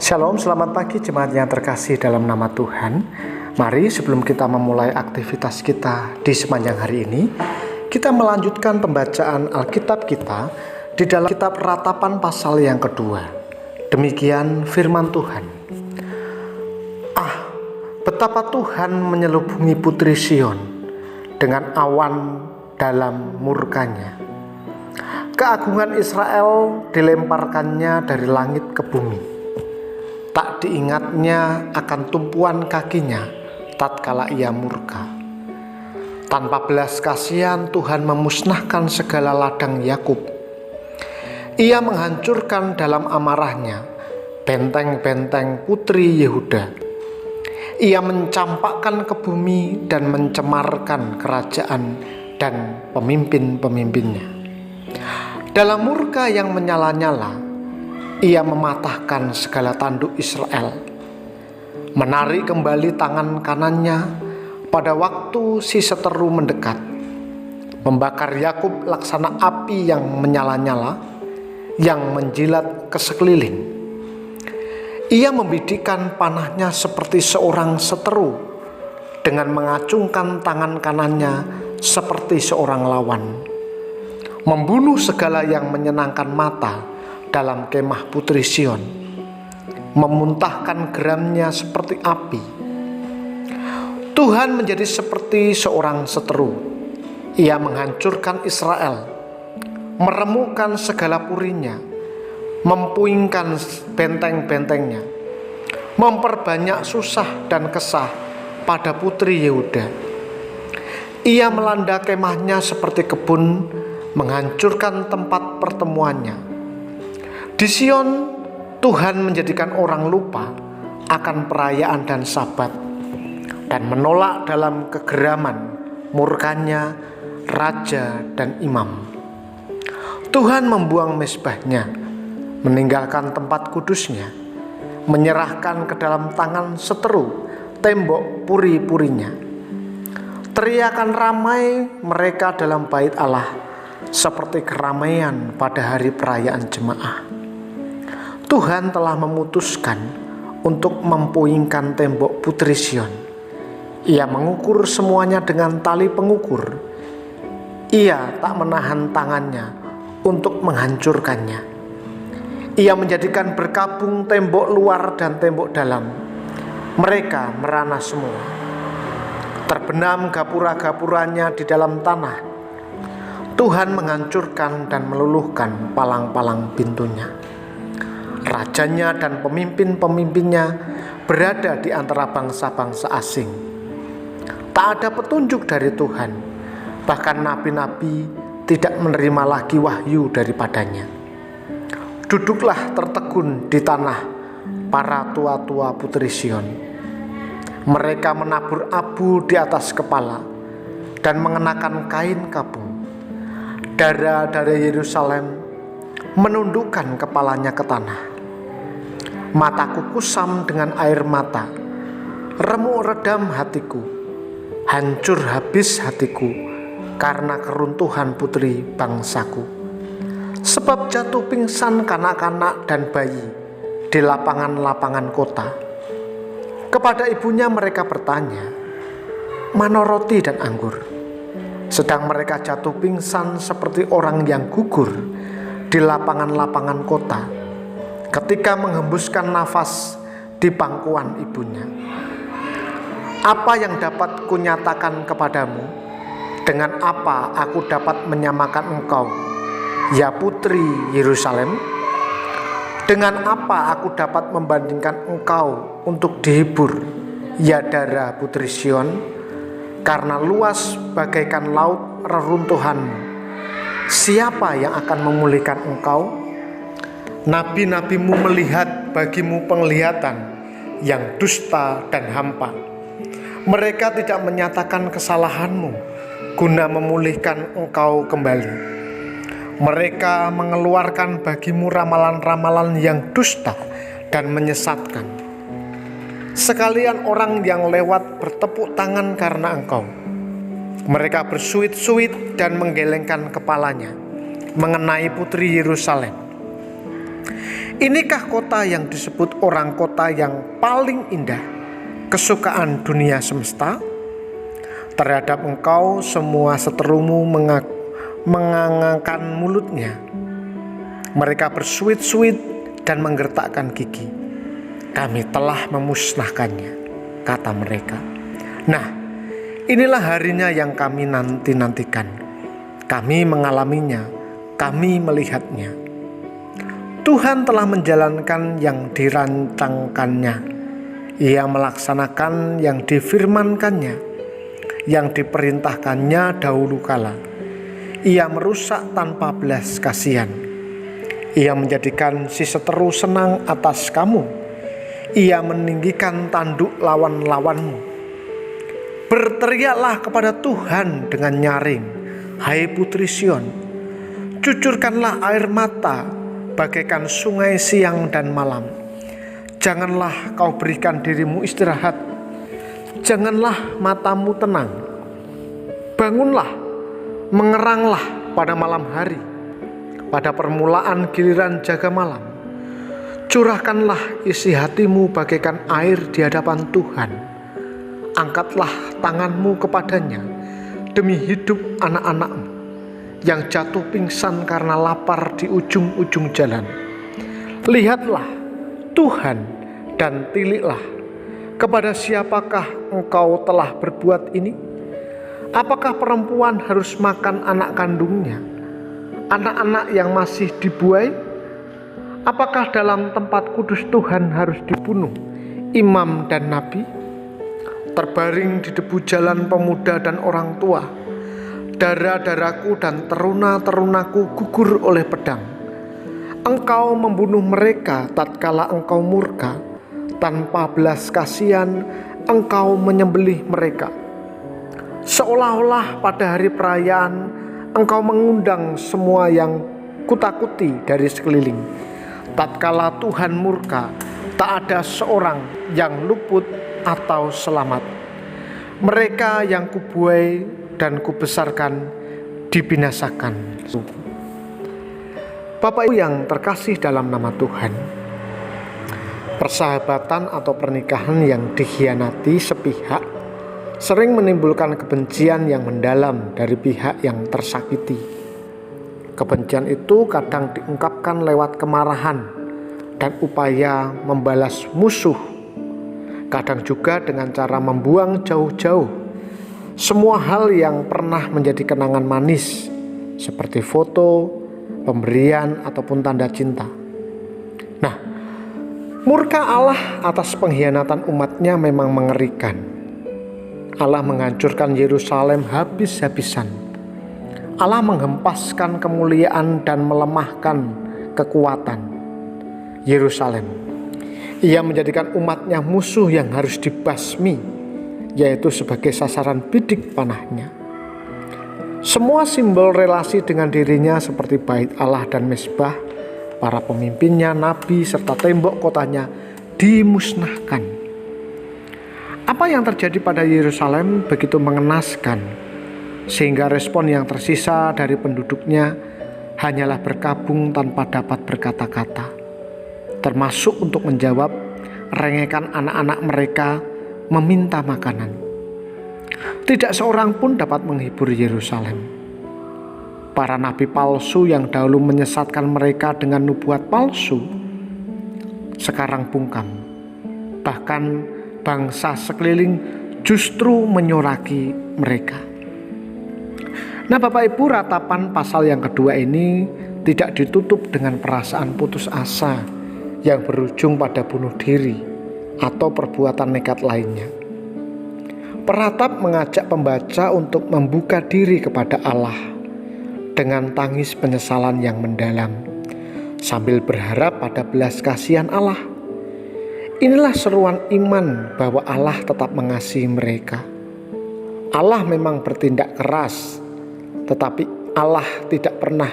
Shalom, selamat pagi jemaat yang terkasih dalam nama Tuhan. Mari sebelum kita memulai aktivitas kita di sepanjang hari ini, kita melanjutkan pembacaan Alkitab kita di dalam kitab Ratapan pasal yang kedua. Demikian firman Tuhan. Betapa Tuhan menyelubungi putri Sion dengan awan dalam murkanya. Keagungan Israel dilemparkannya dari langit ke bumi. Tak diingatnya akan tumpuan kakinya tatkala ia murka. Tanpa belas kasihan Tuhan memusnahkan segala ladang Yakub. Ia menghancurkan dalam amarahnya benteng-benteng putri Yehuda. Ia mencampakkan ke bumi dan mencemarkan kerajaan dan pemimpin-pemimpinnya. Dalam murka yang menyala-nyala, ia mematahkan segala tanduk Israel, menarik kembali tangan kanannya pada waktu si seteru mendekat, membakar Yakub laksana api yang menyala-nyala, yang menjilat ke sekeliling. Ia membidikkan panahnya seperti seorang seteru, dengan mengacungkan tangan kanannya seperti seorang lawan, membunuh segala yang menyenangkan mata dalam kemah putri Sion, memuntahkan geramnya seperti api. Tuhan menjadi seperti seorang seteru. Ia menghancurkan Israel, meremukkan segala purinya, mempuingkan benteng-bentengnya, memperbanyak susah dan kesah pada putri Yehuda. Ia melanda kemahnya seperti kebun, menghancurkan tempat pertemuannya. Di Sion, Tuhan menjadikan orang lupa akan perayaan dan Sabat, dan menolak dalam kegeraman murkanya raja dan imam. Tuhan membuang mezbahnya, meninggalkan tempat kudusnya, menyerahkan ke dalam tangan seteru tembok puri-purinya. Teriakan ramai mereka dalam bait Allah seperti keramaian pada hari perayaan jemaah. Tuhan telah memutuskan untuk mempuingkan tembok putri Sion. Ia mengukur semuanya dengan tali pengukur. Ia tak menahan tangannya untuk menghancurkannya. Ia menjadikan berkabung tembok luar dan tembok dalam. Mereka merana semua. Terbenam gapura-gapuranya di dalam tanah. Tuhan menghancurkan dan meluluhkan palang-palang pintunya. Rajanya dan pemimpin-pemimpinnya berada di antara bangsa-bangsa asing. Tak ada petunjuk dari Tuhan, bahkan nabi-nabi tidak menerima lagi wahyu daripadanya. Duduklah tertegun di tanah para tua-tua putri Sion. Mereka menabur abu di atas kepala dan mengenakan kain kabung. Darah dari Yerusalem menundukkan kepalanya ke tanah. Mataku kusam dengan air mata, remuk redam hatiku, hancur habis hatiku karena keruntuhan putri bangsaku. Sebab jatuh pingsan kanak-kanak dan bayi di lapangan-lapangan kota. Kepada ibunya mereka bertanya, "Mana roti dan anggur?" Sedang mereka jatuh pingsan seperti orang yang gugur di lapangan-lapangan kota ketika menghembuskan nafas di pangkuan ibunya. Apa yang dapat kunyatakan kepadamu? Dengan apa aku dapat menyamakan engkau, ya putri Yerusalem? Dengan apa aku dapat membandingkan engkau untuk dihibur, ya Dara putri Sion? Karena luas bagaikan laut reruntuhanmu. Siapa yang akan memulihkan engkau? Nabi-nabimu melihat bagimu penglihatan yang dusta dan hampa. Mereka tidak menyatakan kesalahanmu guna memulihkan engkau kembali. Mereka mengeluarkan bagimu ramalan-ramalan yang dusta dan menyesatkan. Sekalian orang yang lewat bertepuk tangan karena engkau. Mereka bersuit-suit dan menggelengkan kepalanya mengenai putri Yerusalem. Inikah kota yang disebut orang kota yang paling indah, kesukaan dunia semesta? Terhadap engkau semua seterumu mengangangkan mulutnya. Mereka bersuit-suit dan menggertakkan gigi. Kami telah memusnahkannya, kata mereka. Nah, inilah harinya yang kami nanti-nantikan. Kami mengalaminya, kami melihatnya. Tuhan telah menjalankan yang dirancangkannya. Ia melaksanakan yang difirmankannya, yang diperintahkannya dahulu kala. Ia merusak tanpa belas kasihan. Ia menjadikan si seteru senang atas kamu. Ia meninggikan tanduk lawan-lawanmu. Berteriaklah kepada Tuhan dengan nyaring, hai putri Sion. Cucurkanlah air mata bagaikan sungai siang dan malam. Janganlah kau berikan dirimu istirahat. Janganlah matamu tenang. Bangunlah, mengeranglah pada malam hari, pada permulaan giliran jaga malam. Curahkanlah isi hatimu bagaikan air di hadapan Tuhan. Angkatlah tanganmu kepadanya demi hidup anak-anakmu yang jatuh pingsan karena lapar di ujung-ujung jalan. Lihatlah Tuhan dan tiliklah, kepada siapakah engkau telah berbuat ini? Apakah perempuan harus makan anak kandungnya, anak-anak yang masih dibuai? Apakah dalam tempat kudus Tuhan harus dibunuh imam dan nabi? Terbaring di debu jalan pemuda dan orang tua, darah-darahku dan teruna-terunaku gugur oleh pedang. Engkau membunuh mereka tatkala engkau murka, tanpa belas kasihan engkau menyembelih mereka. Seolah-olah pada hari perayaan engkau mengundang semua yang kutakuti dari sekeliling. Tatkala Tuhan murka, tak ada seorang yang luput atau selamat. Mereka yang kubuai dan kubesarkan dibinasakan. Bapak Ibu yang terkasih dalam nama Tuhan, persahabatan atau pernikahan yang dikhianati sepihak sering menimbulkan kebencian yang mendalam dari pihak yang tersakiti. Kebencian itu kadang diungkapkan lewat kemarahan dan upaya membalas musuh, kadang juga dengan cara membuang jauh-jauh semua hal yang pernah menjadi kenangan manis, seperti foto, pemberian, ataupun tanda cinta. Nah, murka Allah atas pengkhianatan umatnya memang mengerikan. Allah menghancurkan Yerusalem habis-habisan. Allah menghempaskan kemuliaan dan melemahkan kekuatan Yerusalem. Ia menjadikan umatnya musuh yang harus dibasmi, yaitu sebagai sasaran bidik panahnya. Semua simbol relasi dengan dirinya seperti bait Allah dan mezbah, para pemimpinnya, nabi, serta tembok kotanya dimusnahkan. Apa yang terjadi pada Yerusalem begitu mengenaskan, sehingga respon yang tersisa dari penduduknya hanyalah berkabung tanpa dapat berkata-kata, termasuk untuk menjawab rengekan anak-anak mereka meminta makanan. Tidak seorang pun dapat menghibur Yerusalem. Para nabi palsu yang dahulu menyesatkan mereka dengan nubuat palsu, sekarang bungkam. Bahkan bangsa sekeliling justru menyoraki mereka. Nah, Bapak Ibu, ratapan pasal yang kedua ini tidak ditutup dengan perasaan putus asa yang berujung pada bunuh diri atau perbuatan nekat lainnya. Peratap mengajak pembaca untuk membuka diri kepada Allah dengan tangis penyesalan yang mendalam, sambil berharap pada belas kasihan Allah. Inilah seruan iman bahwa Allah tetap mengasihi mereka. Allah memang bertindak keras, tetapi Allah tidak pernah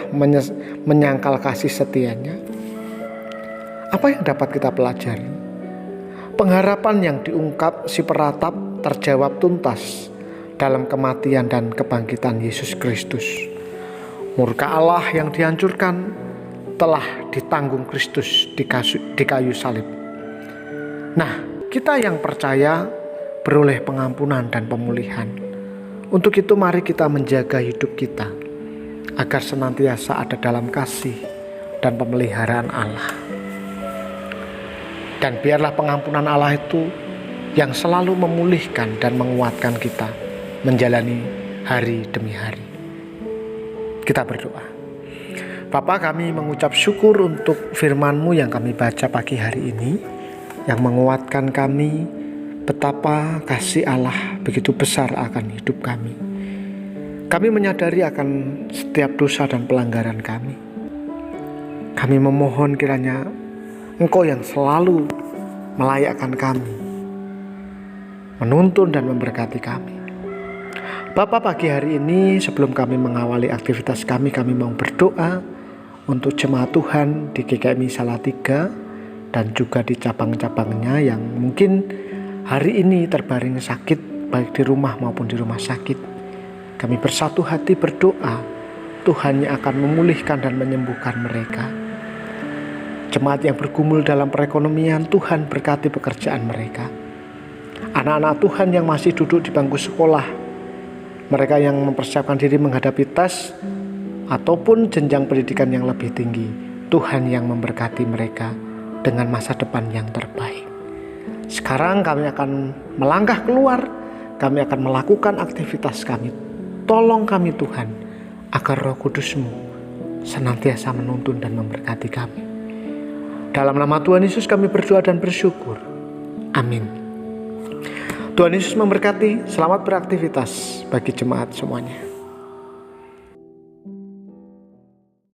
menyangkal kasih setianya. Apa yang dapat kita pelajari? Pengharapan yang diungkap si peratap terjawab tuntas dalam kematian dan kebangkitan Yesus Kristus. Murka Allah yang dihancurkan, telah ditanggung Kristus di kayu salib. Nah, kita yang percaya beroleh pengampunan dan pemulihan. Untuk itu mari kita menjaga hidup kita agar senantiasa ada dalam kasih dan pemeliharaan Allah. Dan biarlah pengampunan Allah itu yang selalu memulihkan dan menguatkan kita menjalani hari demi hari. Kita berdoa. Bapa, kami mengucap syukur untuk firman-Mu yang kami baca pagi hari ini, yang menguatkan kami betapa kasih Allah begitu besar akan hidup kami. Kami menyadari akan setiap dosa dan pelanggaran kami. Kami memohon kiranya Engkau yang selalu melayakkan kami, menuntun dan memberkati kami. Bapa, pagi hari ini sebelum kami mengawali aktivitas kami mau berdoa untuk jemaat Tuhan di GKMI Salatiga dan juga di cabang-cabangnya yang mungkin hari ini terbaring sakit baik di rumah maupun di rumah sakit. Kami bersatu hati berdoa Tuhan yang akan memulihkan dan menyembuhkan mereka. Jemaat yang bergumul dalam perekonomian, Tuhan berkati pekerjaan mereka. Anak-anak Tuhan yang masih duduk di bangku sekolah, mereka yang mempersiapkan diri menghadapi tes ataupun jenjang pendidikan yang lebih tinggi, Tuhan yang memberkati mereka dengan masa depan yang terbaik. Sekarang kami akan melangkah keluar, kami akan melakukan aktivitas kami. Tolong kami Tuhan, agar Roh Kudus-Mu senantiasa menuntun dan memberkati kami. Dalam nama Tuhan Yesus kami berdoa dan bersyukur. Amin. Tuhan Yesus memberkati. Selamat beraktivitas bagi jemaat semuanya.